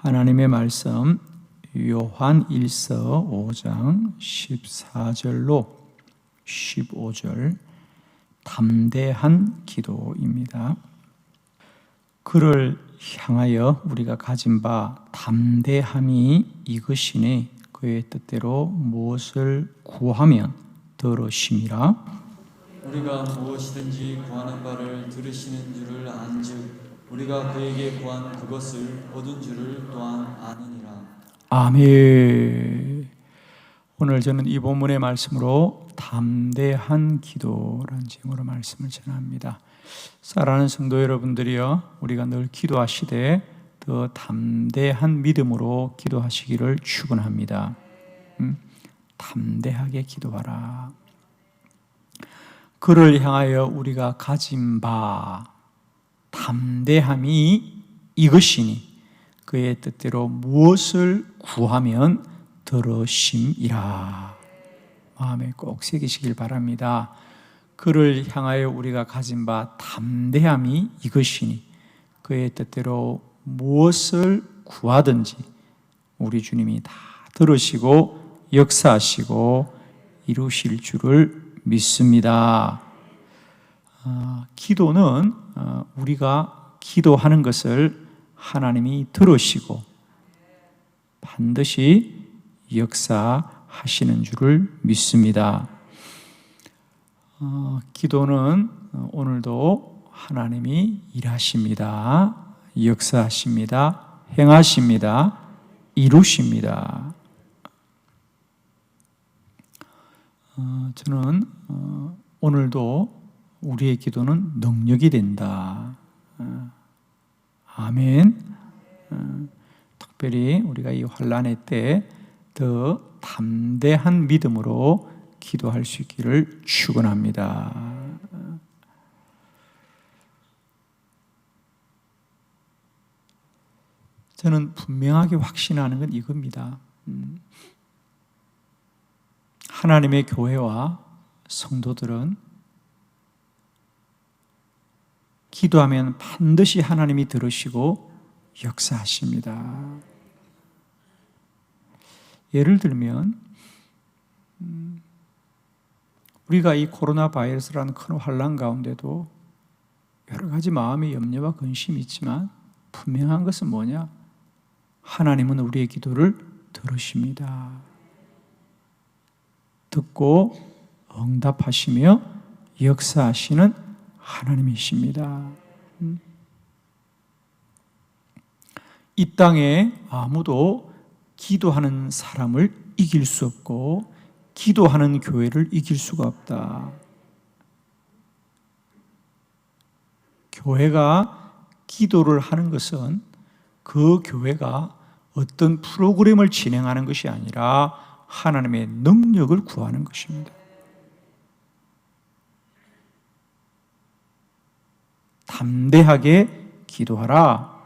하나님의 말씀 요한 1서 5장 14절로 15절 담대한 기도입니다. 그를 향하여 우리가 가진 바 담대함이 이것이니 그의 뜻대로 무엇을 구하면 들으심이라. 우리가 무엇이든지 구하는 바를 들으시는 줄을 안즉 우리가 그에게 구한 그것을 얻은 줄을 또한 아느니라. 아멘. 오늘 저는 이 본문의 말씀으로 담대한 기도라는 제목으로 말씀을 전합니다. 사랑하는 성도 여러분들이여, 우리가 늘 기도하시되 더 담대한 믿음으로 기도하시기를 축원합니다. 담대하게 기도하라. 그를 향하여 우리가 가진 바 담대함이 이것이니 그의 뜻대로 무엇을 구하면 들으심이라. 마음에 꼭 새기시길 바랍니다. 그를 향하여 우리가 가진 바 담대함이 이것이니 그의 뜻대로 무엇을 구하든지 우리 주님이 다 들으시고 역사하시고 이루실 줄을 믿습니다. 기도는 우리가 기도하는 것을 하나님이 들으시고 반드시 역사하시는 줄을 믿습니다. 기도는 오늘도 하나님이 일하십니다. 역사하십니다. 행하십니다. 이루십니다. 저는 오늘도 우리의 기도는 능력이 된다. 아멘. 특별히 우리가 이 환난의 때 더 담대한 믿음으로 기도할 수 있기를 축원합니다. 저는 분명하게 확신하는 건 이겁니다. 하나님의 교회와 성도들은 기도하면 반드시 하나님이 들으시고 역사하십니다. 예를 들면 우리가 이 코로나 바이러스라는 큰 환난 가운데도 여러 가지 마음의 염려와 근심이 있지만 분명한 것은 뭐냐? 하나님은 우리의 기도를 들으십니다. 듣고 응답하시며 역사하시는 하나님이십니다. 이 땅에 아무도 기도하는 사람을 이길 수 없고 기도하는 교회를 이길 수가 없다. 교회가 기도를 하는 것은 그 교회가 어떤 프로그램을 진행하는 것이 아니라 하나님의 능력을 구하는 것입니다. 담대하게 기도하라.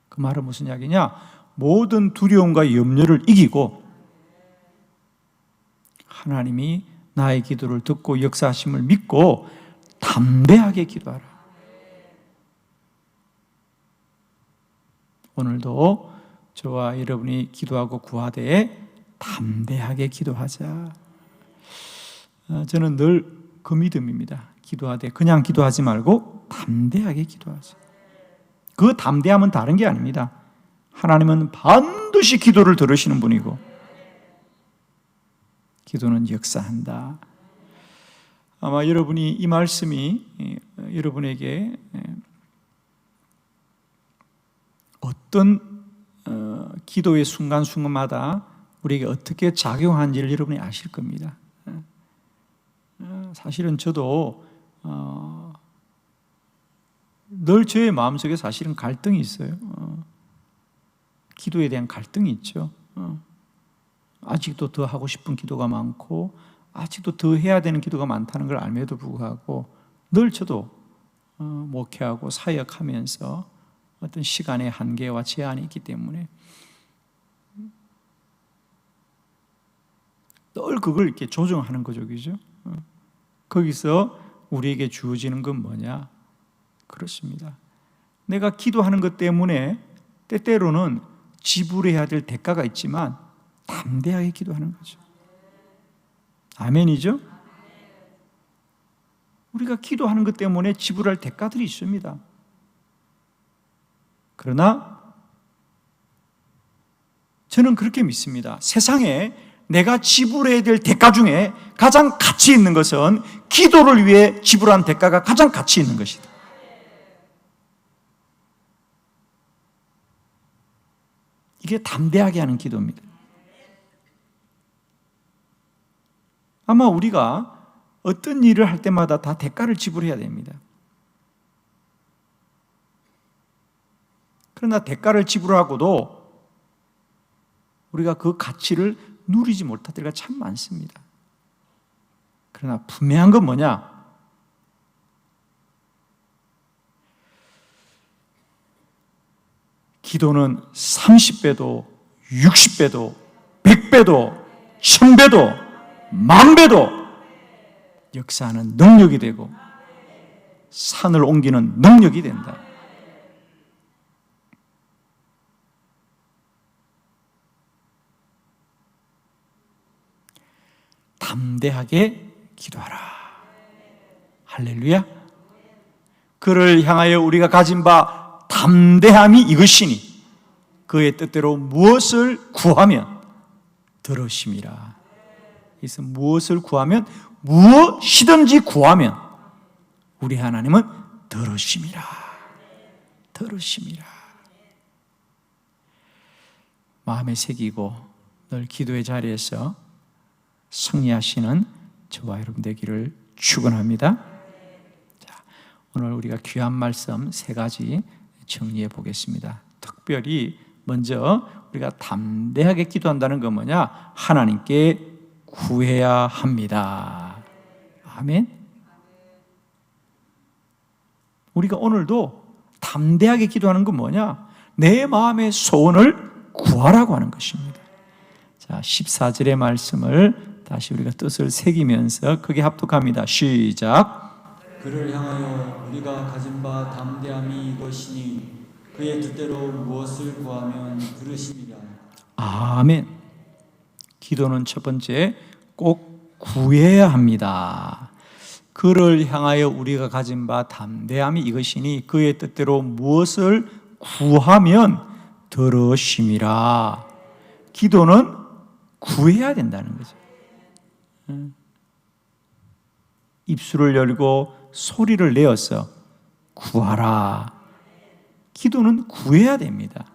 그 말은 무슨 이야기냐? 모든 두려움과 염려를 이기고 하나님이 나의 기도를 듣고 역사하심을 믿고 담대하게 기도하라. 오늘도 저와 여러분이 기도하고 구하되 담대하게 기도하자. 저는 늘 그 믿음입니다. 기도하되 그냥 기도하지 말고 담대하게 기도하자. 그 담대함은 다른 게 아닙니다. 하나님은 반드시 기도를 들으시는 분이고 기도는 역사한다. 아마 여러분이 이 말씀이 여러분에게 어떤 기도의 순간순간마다 우리에게 어떻게 작용하는지를 여러분이 아실 겁니다. 사실은 저도 늘 저의 마음속에 사실은 갈등이 있어요. 기도에 대한 갈등이 있죠. 아직도 더 하고 싶은 기도가 많고 아직도 더 해야 되는 기도가 많다는 걸 알면에도 불구하고 늘 저도 목회하고 사역하면서 어떤 시간의 한계와 제한이 있기 때문에 늘 그걸 이렇게 조정하는 거죠, 그죠? 거기서 우리에게 주어지는 건 뭐냐? 그렇습니다. 내가 기도하는 것 때문에 때때로는 지불해야 될 대가가 있지만 담대하게 기도하는 거죠. 아멘이죠? 우리가 기도하는 것 때문에 지불할 대가들이 있습니다. 그러나 저는 그렇게 믿습니다. 세상에 내가 지불해야 될 대가 중에 가장 가치 있는 것은 기도를 위해 지불한 대가가 가장 가치 있는 것이다. 이게 담대하게 하는 기도입니다. 아마 우리가 어떤 일을 할 때마다 다 대가를 지불해야 됩니다. 그러나 대가를 지불하고도 우리가 그 가치를 누리지 못할 때가 참 많습니다. 그러나 분명한 건 뭐냐? 기도는 30배도, 60배도, 100배도, 1000배도, 10,000배도 역사하는 능력이 되고 산을 옮기는 능력이 된다. 담대하게 기도하라. 할렐루야. 그를 향하여 우리가 가진 바 담대함이 이것이니 그의 뜻대로 무엇을 구하면 들으심이라. 그래서 무엇을 구하면, 무엇이든지 구하면 우리 하나님은 들으심이라. 들으심이라. 마음에 새기고 늘 기도의 자리에서 승리하시는 저와 여러분 되기를 축원합니다. 자, 오늘 우리가 귀한 말씀 3가지 정리해 보겠습니다. 특별히 먼저 우리가 담대하게 기도한다는 건 뭐냐? 하나님께 구해야 합니다. 아멘. 우리가 오늘도 담대하게 기도하는 건 뭐냐? 내 마음의 소원을 구하라고 하는 것입니다. 자, 14절의 말씀을 다시 우리가 뜻을 새기면서 크게 합독합니다. 시작. 그를 향하여 우리가 가진 바 담대함이 이것이니 그의 뜻대로 무엇을 구하면 들으시리라. 아멘. 기도는 첫 번째 꼭 구해야 합니다. 그를 향하여 우리가 가진 바 담대함이 이것이니 그의 뜻대로 무엇을 구하면 들으심이라. 기도는 구해야 된다는 거죠. 입술을 열고 소리를 내어서 구하라. 기도는 구해야 됩니다.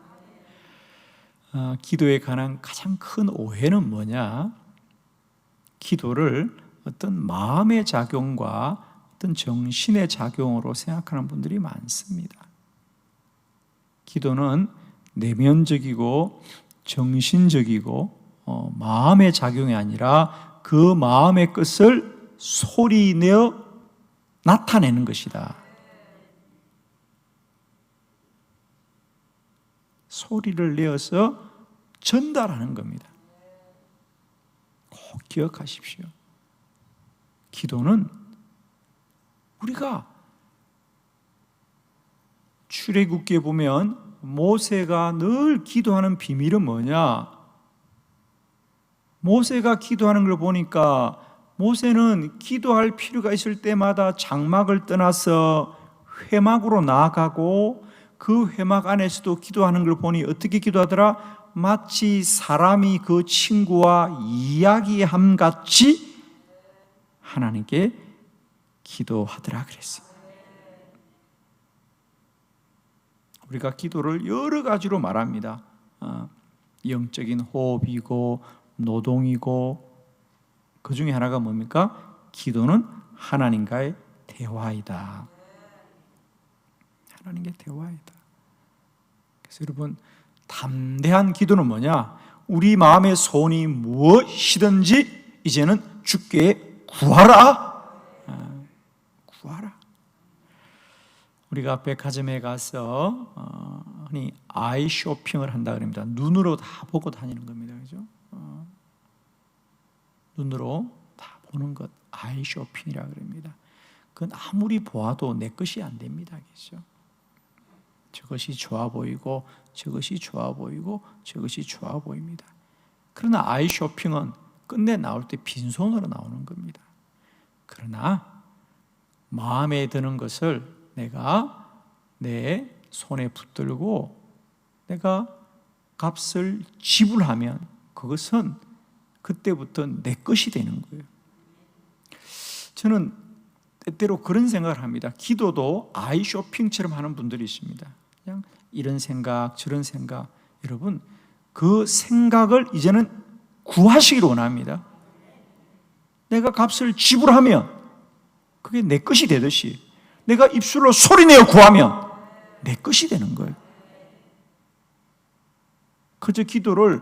기도에 관한 가장 큰 오해는 뭐냐? 기도를 어떤 마음의 작용과 어떤 정신의 작용으로 생각하는 분들이 많습니다. 기도는 내면적이고 정신적이고 마음의 작용이 아니라 그 마음의 것을 소리내어 나타내는 것이다. 소리를 내어서 전달하는 겁니다. 꼭 기억하십시오. 기도는 우리가 출애굽기에 보면 모세가 늘 기도하는 비밀은 뭐냐? 모세가 기도하는 걸 보니까 모세는 기도할 필요가 있을 때마다 장막을 떠나서 회막으로 나아가고 그 회막 안에서도 기도하는 걸 보니 어떻게 기도하더라? 마치 사람이 그 친구와 이야기함 같이 하나님께 기도하더라 그랬어요. 우리가 기도를 여러 가지로 말합니다. 영적인 호흡이고 노동이고 그 중에 하나가 뭡니까? 기도는 하나님과의 대화이다. 하나님과의 대화이다. 그래서 여러분 담대한 기도는 뭐냐? 우리 마음의 소원이 무엇이든지 이제는 주께 구하라. 구하라. 우리가 백화점에 가서 흔히 아이 쇼핑을 한다 그럽니다. 눈으로 다 보고 다니는 겁니다. 그죠? 눈으로 다 보는 것 아이 쇼핑이라 그럽니다. 그건 아무리 보아도 내 것이 안 됩니다. 그죠? 저것이 좋아 보이고 저것이 좋아 보이고 저것이 좋아 보입니다. 그러나 아이 쇼핑은 끝내 나올 때 빈손으로 나오는 겁니다. 그러나 마음에 드는 것을 내가 내 손에 붙들고 내가 값을 지불하면 그것은 그때부터 내 것이 되는 거예요. 저는 때때로 그런 생각을 합니다. 기도도 아이 쇼핑처럼 하는 분들이 있습니다. 그냥 이런 생각 저런 생각. 여러분 그 생각을 이제는 구하시기를 원합니다. 내가 값을 지불하면 그게 내 것이 되듯이 내가 입술로 소리내어 구하면 내 것이 되는 거예요. 그저 기도를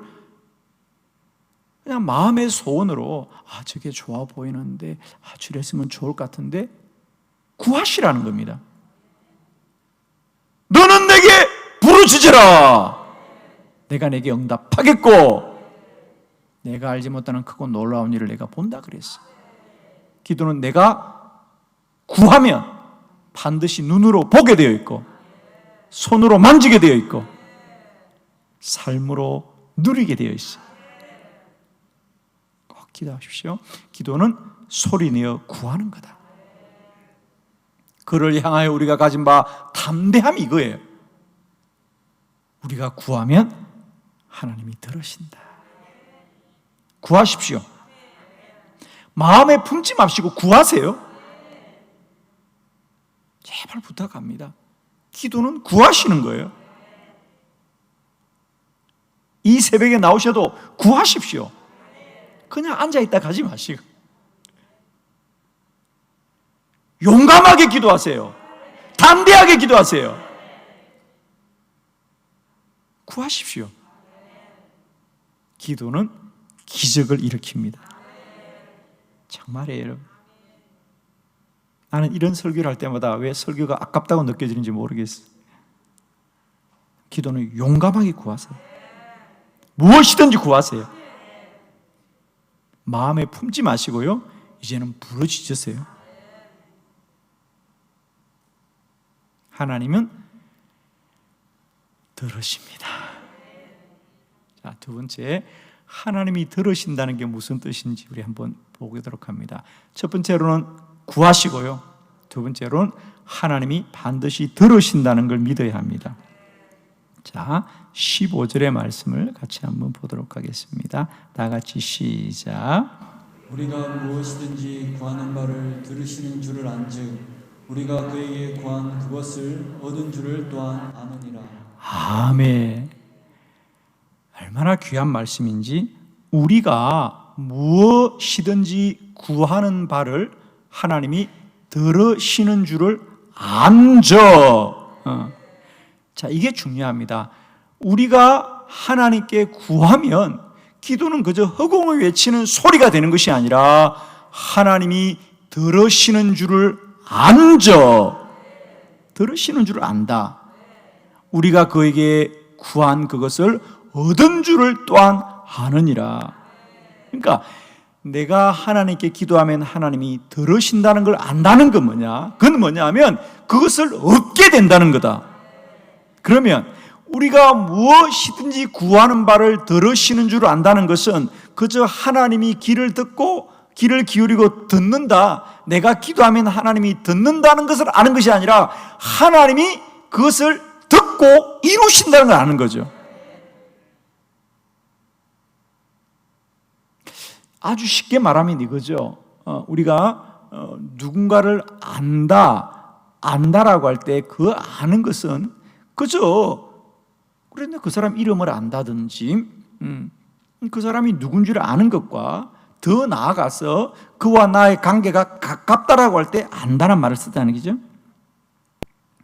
그냥 마음의 소원으로 저게 좋아 보이는데 저랬으면 좋을 것 같은데 구하시라는 겁니다. 너는 내게 부르짖으라. 내가 내게 응답하겠고 내가 알지 못하는 크고 놀라운 일을 내가 본다 그랬어. 기도는 내가 구하면 반드시 눈으로 보게 되어 있고 손으로 만지게 되어 있고 삶으로 누리게 되어 있어. 꼭 기도하십시오. 기도는 소리내어 구하는 거다. 그를 향하여 우리가 가진 바 담대함이 이거예요. 우리가 구하면 하나님이 들으신다. 구하십시오. 마음에 품지 마시고 구하세요. 제발 부탁합니다. 기도는 구하시는 거예요. 이 새벽에 나오셔도 구하십시오. 그냥 앉아있다 가지 마시고 용감하게 기도하세요. 담대하게 기도하세요. 구하십시오. 기도는 기적을 일으킵니다. 정말이에요, 여러분. 나는 이런 설교를 할 때마다 왜 설교가 아깝다고 느껴지는지 모르겠어요. 기도는 용감하게 구하세요. 무엇이든지 구하세요. 마음에 품지 마시고요. 이제는 부르짖으세요. 하나님은 들으십니다. 자, 두 번째, 하나님이 들으신다는 게 무슨 뜻인지 우리 한번 보도록 합니다. 첫 번째로는 구하시고요. 두 번째로는 하나님이 반드시 들으신다는 걸 믿어야 합니다. 자, 15절의 말씀을 같이 한번 보도록 하겠습니다. 다 같이 시작. 우리가 무엇이든지 구하는 바를 들으시는 줄을 안즉 우리가 그에게 구한 그것을 얻은 줄을 또한 아느니라. 아멘. 얼마나 귀한 말씀인지. 우리가 무엇이든지 구하는 바를 하나님이 들으시는 줄을 안저. 자, 이게 중요합니다. 우리가 하나님께 구하면 기도는 그저 허공을 외치는 소리가 되는 것이 아니라 하나님이 들으시는 줄을 안저. 들으시는 줄을 안다. 우리가 그에게 구한 그것을 얻은 줄을 또한 아느니라. 그러니까 내가 하나님께 기도하면 하나님이 들으신다는 걸 안다는 건 뭐냐? 그건 뭐냐면 그것을 얻게 된다는 거다. 그러면 우리가 무엇이든지 구하는 바를 들으시는 줄 안다는 것은 그저 하나님이 귀를 듣고 귀를 기울이고 듣는다. 내가 기도하면 하나님이 듣는다는 것을 아는 것이 아니라 하나님이 그것을 듣고 이루신다는 걸 아는 거죠. 아주 쉽게 말하면 이거죠. 우리가 누군가를 안다라고 할 때 그 아는 것은 그저 그런데 그 사람 이름을 안다든지 그 사람이 누군지를 아는 것과 더 나아가서 그와 나의 관계가 가깝다라고 할 때 안다는 말을 쓰다는 거죠.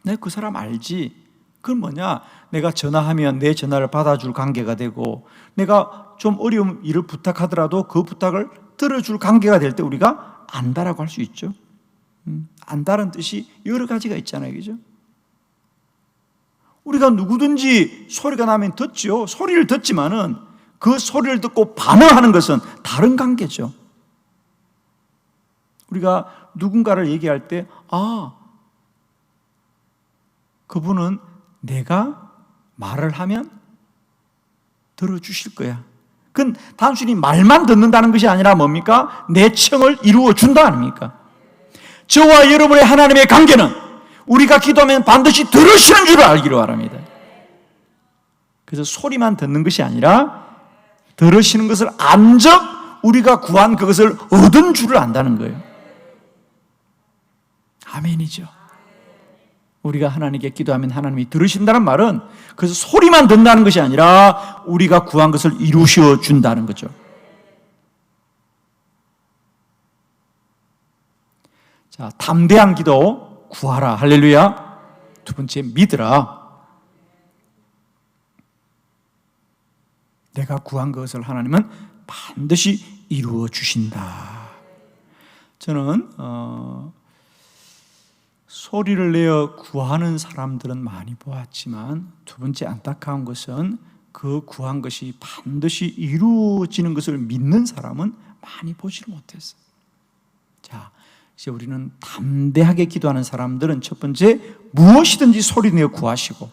내가 그 사람 알지. 그건 뭐냐? 내가 전화하면 내 전화를 받아줄 관계가 되고 내가 좀 어려운 일을 부탁하더라도 그 부탁을 들어줄 관계가 될 때 우리가 안다라고 할 수 있죠. 안다는 뜻이 여러 가지가 있잖아요. 그죠? 우리가 누구든지 소리가 나면 듣죠. 소리를 듣지만은 그 소리를 듣고 반응하는 것은 다른 관계죠. 우리가 누군가를 얘기할 때 그분은 내가 말을 하면 들어주실 거야. 그건 단순히 말만 듣는다는 것이 아니라 뭡니까? 내 청을 이루어 준다 아닙니까? 저와 여러분의 하나님의 관계는 우리가 기도하면 반드시 들으시는 줄 알기로 바랍니다. 그래서 소리만 듣는 것이 아니라 들으시는 것을 안적 우리가 구한 그것을 얻은 줄을 안다는 거예요. 아멘이죠. 우리가 하나님께 기도하면 하나님이 들으신다는 말은 그래서 소리만 듣는다는 것이 아니라 우리가 구한 것을 이루셔 준다는 거죠. 자, 담대한 기도 구하라. 할렐루야. 두 번째, 믿으라. 내가 구한 것을 하나님은 반드시 이루어 주신다. 저는 소리를 내어 구하는 사람들은 많이 보았지만 두 번째 안타까운 것은 그 구한 것이 반드시 이루어지는 것을 믿는 사람은 많이 보지를 못했어요. 자, 이제 우리는 담대하게 기도하는 사람들은 첫 번째 무엇이든지 소리내어 구하시고,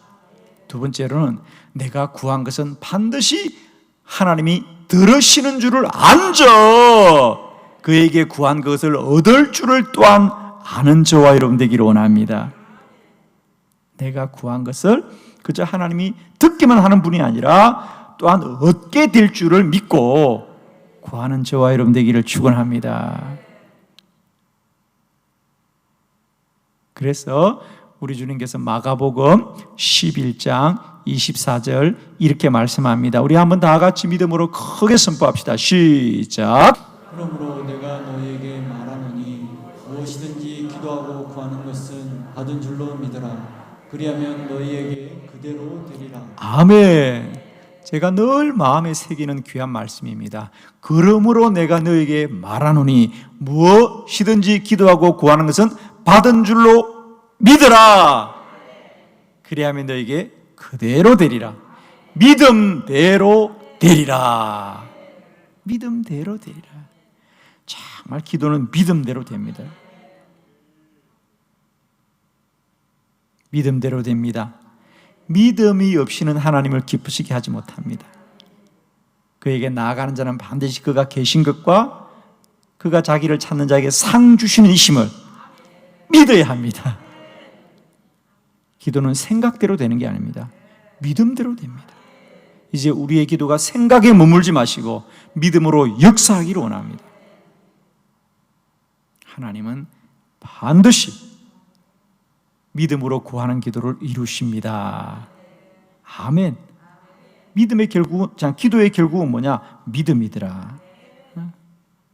두 번째로는 내가 구한 것은 반드시 하나님이 들으시는 줄을 안저 그에게 구한 것을 얻을 줄을 또한 아는 저와 여러분 되기를 원합니다. 내가 구한 것을 그저 하나님이 듣기만 하는 분이 아니라 또한 얻게 될 줄을 믿고 구하는 저와 여러분 되기를 축원합니다. 그래서 우리 주님께서 마가복음 11장 24절 이렇게 말씀합니다. 우리 한번 다 같이 믿음으로 크게 선포합시다. 시작. 그러므로 내가 너희에게 말하노니 무엇이든지 기도하고 구하는 것은 받은 줄로 믿으라. 그리하면 너희에게 그대로 되리라. 아멘. 제가 늘 마음에 새기는 귀한 말씀입니다. 그러므로 내가 너에게 말하노니 무엇이든지 기도하고 구하는 것은 받은 줄로 믿으라. 그리하면 너에게 그대로 되리라. 믿음대로 되리라. 믿음대로 되리라. 정말 기도는 믿음대로 됩니다. 믿음대로 됩니다. 믿음이 없이는 하나님을 기쁘시게 하지 못합니다. 그에게 나아가는 자는 반드시 그가 계신 것과 그가 자기를 찾는 자에게 상 주시는 이심을 믿어야 합니다. 기도는 생각대로 되는 게 아닙니다. 믿음대로 됩니다. 이제 우리의 기도가 생각에 머물지 마시고 믿음으로 역사하기를 원합니다. 하나님은 반드시 믿음으로 구하는 기도를 이루십니다. 아멘. 믿음의 결국은, 기도의 결국은 뭐냐? 믿음이더라.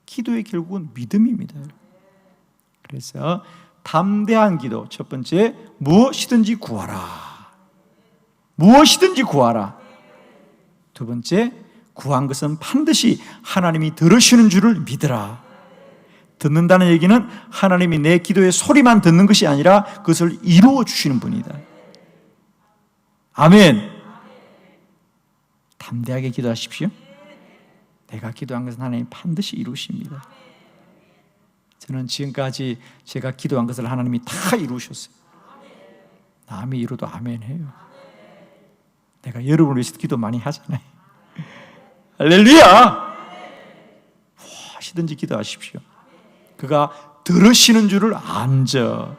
기도의 결국은 믿음입니다. 그래서 담대한 기도, 첫 번째, 무엇이든지 구하라. 무엇이든지 구하라. 두 번째, 구한 것은 반드시 하나님이 들으시는 줄을 믿으라. 듣는다는 얘기는 하나님이 내 기도의 소리만 듣는 것이 아니라 그것을 이루어 주시는 분이다. 아멘. 담대하게 기도하십시오. 내가 기도한 것은 하나님이 반드시 이루십니다. 저는 지금까지 제가 기도한 것을 하나님이 다 이루셨어요. 남이 이루도 아멘 해요. 내가 여러분을 위해서 기도 많이 하잖아요. 할렐루야. 무엇이든지 기도하십시오. 그가 들으시는 줄을 안저.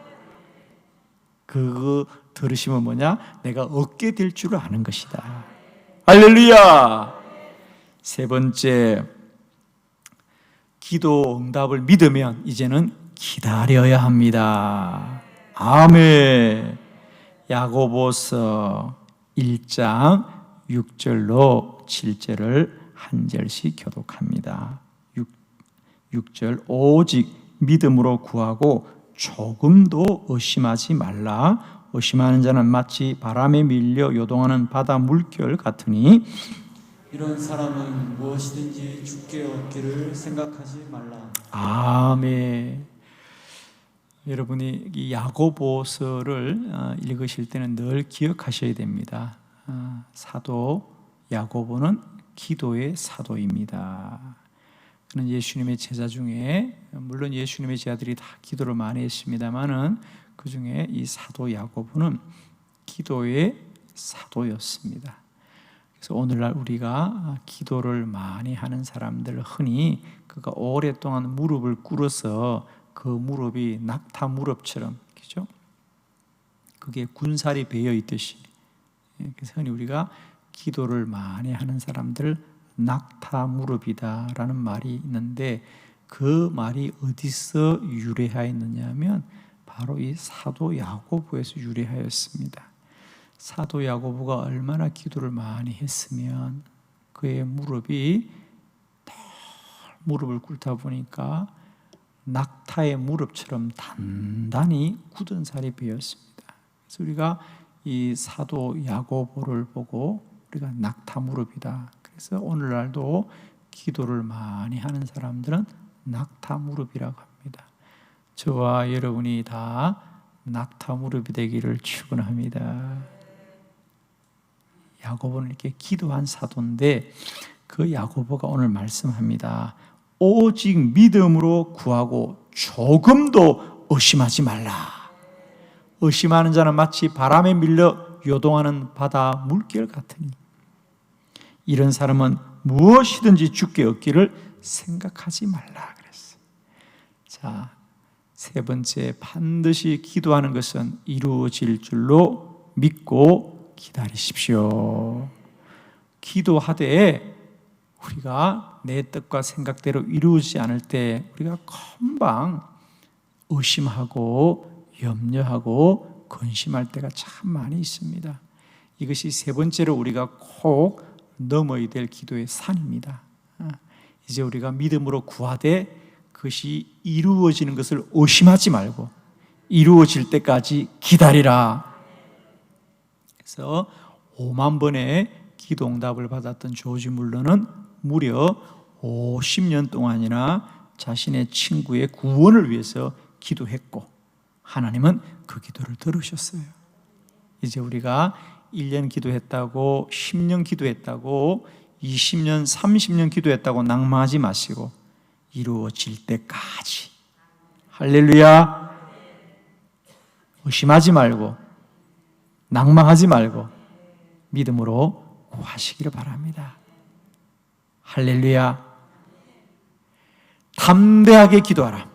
그 들으시면 뭐냐? 내가 얻게 될 줄을 아는 것이다. 할렐루야. 세 번째, 기도 응답을 믿으면 이제는 기다려야 합니다. 아멘. 야고보서 1장 6절로 7절을 한 절씩 교독합니다. 6절, 오직 믿음으로 구하고 조금도 의심하지 말라. 의심하는 자는 마치 바람에 밀려 요동하는 바다 물결 같으니 이런 사람은 무엇이든지 주께 얻기를 생각하지 말라. 아멘. 여러분이 이 야고보서를 읽으실 때는 늘 기억하셔야 됩니다. 사도 야고보는 기도의 사도입니다. 그는 예수님의 제자 중에, 물론 예수님의 제자들이 다 기도를 많이 했습니다만은 그 중에 이 사도 야고보는 기도의 사도였습니다. 그래서 오늘날 우리가 기도를 많이 하는 사람들, 흔히 그가 오랫동안 무릎을 꿇어서 그 무릎이 낙타 무릎처럼, 그죠? 그게 군살이 베어 있듯이, 그래서 흔히 우리가 기도를 많이 하는 사람들 낙타 무릎이다라는 말이 있는데, 그 말이 어디서 유래하였느냐 하면 바로 이 사도 야고보에서 유래하였습니다. 사도 야고보가 얼마나 기도를 많이 했으면 그의 무릎이 무릎을 꿇다 보니까 낙타의 무릎처럼 단단히 굳은 살이 베었습니다. 그래서 우리가 이 사도 야고보를 보고 우리가 낙타 무릎이다. 그래서 오늘날도 기도를 많이 하는 사람들은 낙타 무릎이라고 합니다. 저와 여러분이 다 낙타 무릎이 되기를 축원합니다. 야고보는 이렇게 기도한 사도인데, 그 야고보가 오늘 말씀합니다. 오직 믿음으로 구하고 조금도 의심하지 말라. 의심하는 자는 마치 바람에 밀려 요동하는 바다 물결 같으니 이런 사람은 무엇이든지 주께 얻기를 생각하지 말라 그랬어요. 자, 세 번째, 반드시 기도하는 것은 이루어질 줄로 믿고 기다리십시오. 기도하되 우리가 내 뜻과 생각대로 이루어지지 않을 때 우리가 금방 의심하고 염려하고 근심할 때가 참 많이 있습니다. 이것이 세 번째로 우리가 꼭 넘어야 될 기도의 산입니다. 이제 우리가 믿음으로 구하되 그것이 이루어지는 것을 의심하지 말고 이루어질 때까지 기다리라. 그래서 5만 번의 기도 응답을 받았던 조지 물러는 무려 50년 동안이나 자신의 친구의 구원을 위해서 기도했고 하나님은 그 기도를 들으셨어요. 이제 우리가 1년 기도했다고 10년 기도했다고 20년 30년 기도했다고 낭망하지 마시고 이루어질 때까지, 할렐루야, 의심하지 말고 낭망하지 말고 믿음으로 구하시기를 바랍니다. 할렐루야. 담대하게 기도하라.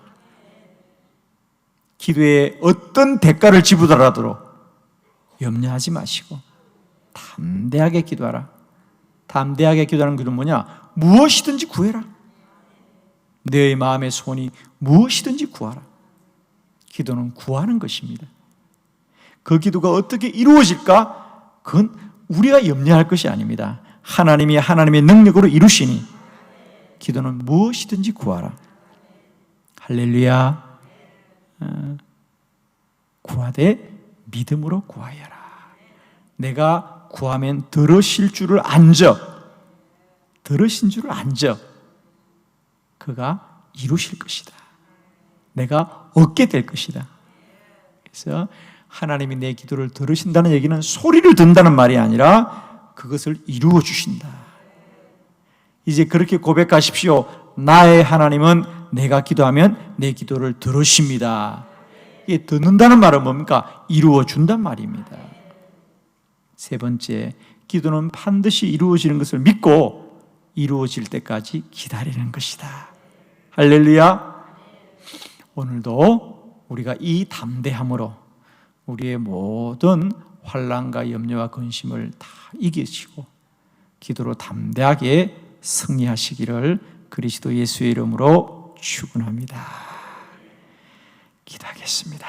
기도에 어떤 대가를 지불하더라도 염려하지 마시고 담대하게 기도하라. 담대하게 기도하는 것은 뭐냐? 무엇이든지 구해라. 내 마음의 소원이 무엇이든지 구하라. 기도는 구하는 것입니다. 그 기도가 어떻게 이루어질까? 그건 우리가 염려할 것이 아닙니다. 하나님이 하나님의 능력으로 이루시니 기도는 무엇이든지 구하라. 할렐루야. 구하되 믿음으로 구하여라. 내가 구하면 들으실 줄을 안적, 들으신 줄을 안적, 그가 이루실 것이다. 내가 얻게 될 것이다. 그래서 하나님이 내 기도를 들으신다는 얘기는 소리를 듣는다는 말이 아니라 그것을 이루어 주신다. 이제 그렇게 고백하십시오. 나의 하나님은 내가 기도하면 내 기도를 들으십니다. 이게 듣는다는 말은 뭡니까? 이루어 준단 말입니다. 세 번째, 기도는 반드시 이루어지는 것을 믿고 이루어질 때까지 기다리는 것이다. 할렐루야. 오늘도 우리가 이 담대함으로 우리의 모든 환난과 염려와 근심을 다 이기시고 기도로 담대하게 승리하시기를 그리스도 예수의 이름으로 축원합니다. 기도하겠습니다.